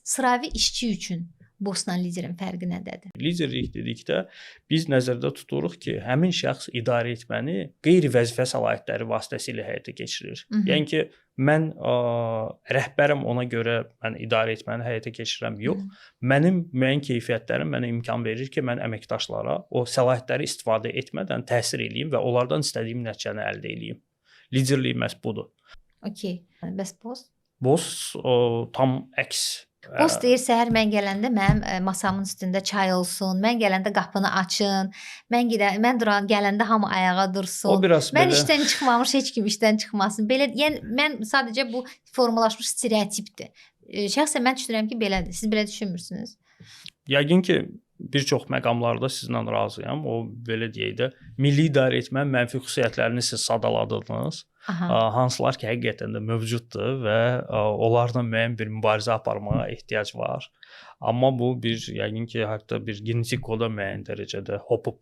sıravi işçi üçün bossla liderin fərqi nədədir? Liderlik dedikdə biz nəzərdə tuturuq ki, həmin şəxs idarə etməni qeyri-vəzifə səlahiyyətləri vasitəsilə həyata keçirir. Yəni ki, mən rəhbərim, ona görə mən idarə etməni həyata keçirirəm. Yox, mənim müəyyən keyfiyyətlərim mənə imkan verir ki, mən əməkdaşlara o səlahiyyətləri istifadə etmədən təsir eləyim və onlardan istədiyim nəticəni əldə eləyim. Liderlik məhz budur. Okay. Bəs boss? Boss tam əks. Boss deyir, səhər mən gələndə mənim masamın üstündə çay olsun, mən gələndə qapını açın, mən gələndə hamı ayağa dursun. O biraz mən belə... işdən çıxmamış, heç kim işdən çıxmasın. Belə, yəni mən sadəcə bu formalaşmış stereotipdir. Şəxsən mən düşünürəm ki, belədir. Siz belə düşünmürsünüz? Yəqin ki, bir çox məqamlarda sizinlə razıyam. O belə deyək də, milli idarə etmə mənfi xüsusiyyətlərini siz sadaladınız. Hansılar ki, həqiqətən də mövcuddur və onlarla müəyyən bir mübarizə aparmağa ehtiyac var. Amma bu bir, yəqin ki, hətta bir genetik koda müəyyən dərəcədə hopub